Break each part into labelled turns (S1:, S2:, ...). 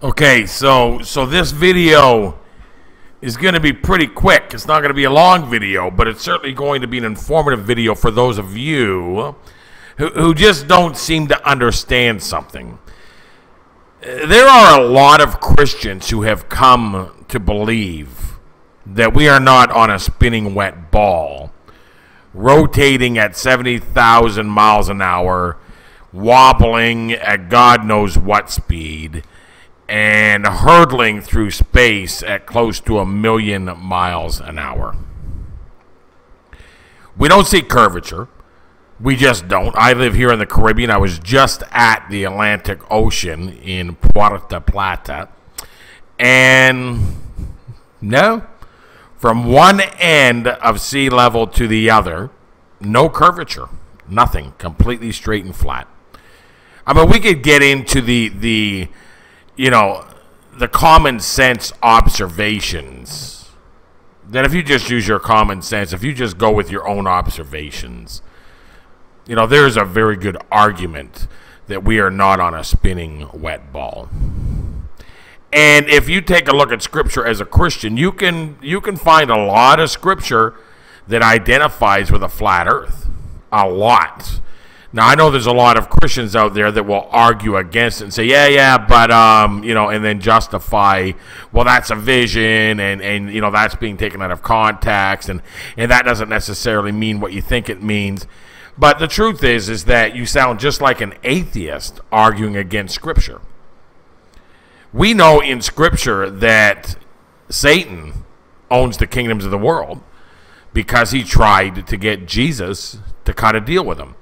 S1: Okay, so this video is going to be pretty quick. It's not going to be a long video, but it's certainly going to be an informative video for those of you who just don't seem to understand something. There are a lot of Christians who have come to believe that we are not on a spinning wet ball, rotating at 70,000 miles an hour, wobbling at God knows what speed, and hurtling through space at close to 1,000,000 miles an hour. We don't see curvature. We just don't. I live here in the Caribbean. I was just at the Atlantic Ocean in Puerto Plata. And no, from one end of sea level to the other, no curvature. Nothing. Completely straight and flat. I mean, we could get into the common sense observations, that if you just use your common sense, if you just go with your own observations, there's a very good argument that we are not on a spinning wet ball. And if you take a look at Scripture as a Christian, you can find a lot of Scripture that identifies with a flat earth. A lot. Now, I know there's a lot of Christians out there that will argue against it and say, but, and then justify, well, that's a vision, and that's being taken out of context, and that doesn't necessarily mean what you think it means. But the truth is that you sound just like an atheist arguing against Scripture. We know in Scripture that Satan owns the kingdoms of the world because he tried to get Jesus to cut a deal with him.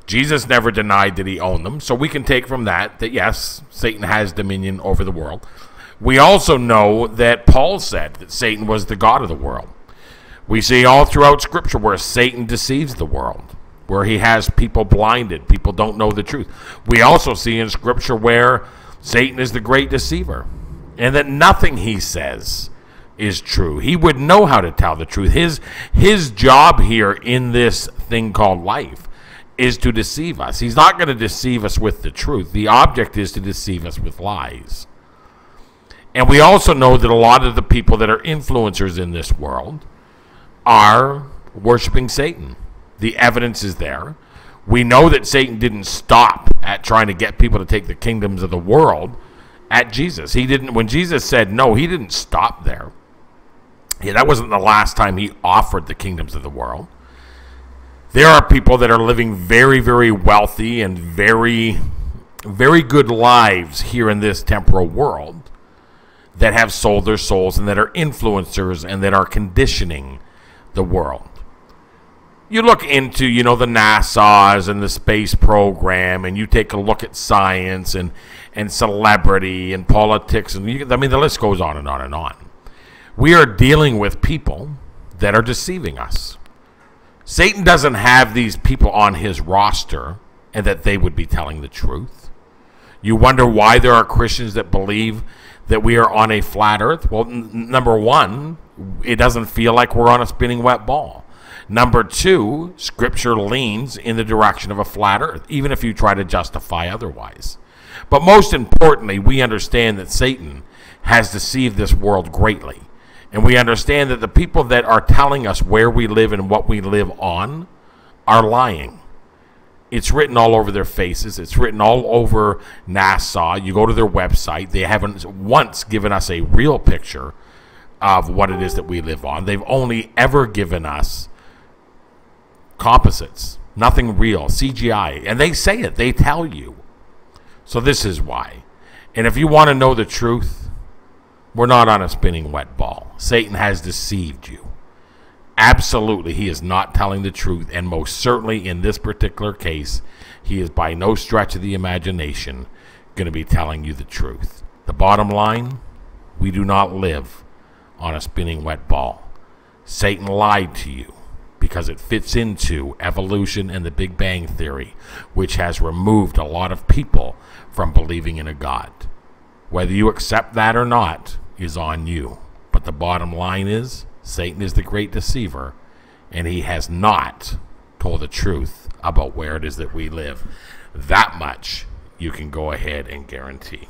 S1: Jesus never denied that he owned them, so we can take from that yes, Satan has dominion over the world. We also know that Paul said that Satan was the god of the world. We see all throughout Scripture where Satan deceives the world, where he has people blinded, people don't know the truth. We also see in Scripture where Satan is the great deceiver, and that nothing he says is true. He would know how to tell the truth. His job here in this thing called life is to deceive us. He's not going to deceive us with the truth. The object is to deceive us with lies. And we also know that a lot of the people that are influencers in this world are worshiping Satan. The evidence is there. We know that Satan didn't stop at trying to get people to take the kingdoms of the world at Jesus. He didn't. When Jesus said no, he didn't stop there. That wasn't the last time he offered the kingdoms of the world. There are people that are living very, very wealthy and very, very good lives here in this temporal world that have sold their souls and that are influencers and that are conditioning the world. You look into, the NASA's and the space program, and you take a look at science and celebrity and politics, and the list goes on and on and on. We are dealing with people that are deceiving us. Satan doesn't have these people on his roster and that they would be telling the truth. You wonder why there are Christians that believe that we are on a flat earth. Well, number one, it doesn't feel like we're on a spinning wet ball. Number two, Scripture leans in the direction of a flat earth, even if you try to justify otherwise. But most importantly, we understand that Satan has deceived this world greatly. And we understand that the people that are telling us where we live and what we live on are lying. It's written all over their faces. It's written all over NASA. You go to their website. They haven't once given us a real picture of what it is that we live on. They've only ever given us composites, nothing real, CGI. And they say it. They tell you. So this is why. And if you want to know the truth, we're not on a spinning wet ball. Satan has deceived you. Absolutely, he is not telling the truth, and most certainly in this particular case, he is by no stretch of the imagination going to be telling you the truth. The bottom line, we do not live on a spinning wet ball. Satan lied to you because it fits into evolution and the Big Bang Theory, which has removed a lot of people from believing in a God. Whether you accept that or not is on you. But the bottom line is, Satan is the great deceiver, and he has not told the truth about where it is that we live. That much you can go ahead and guarantee.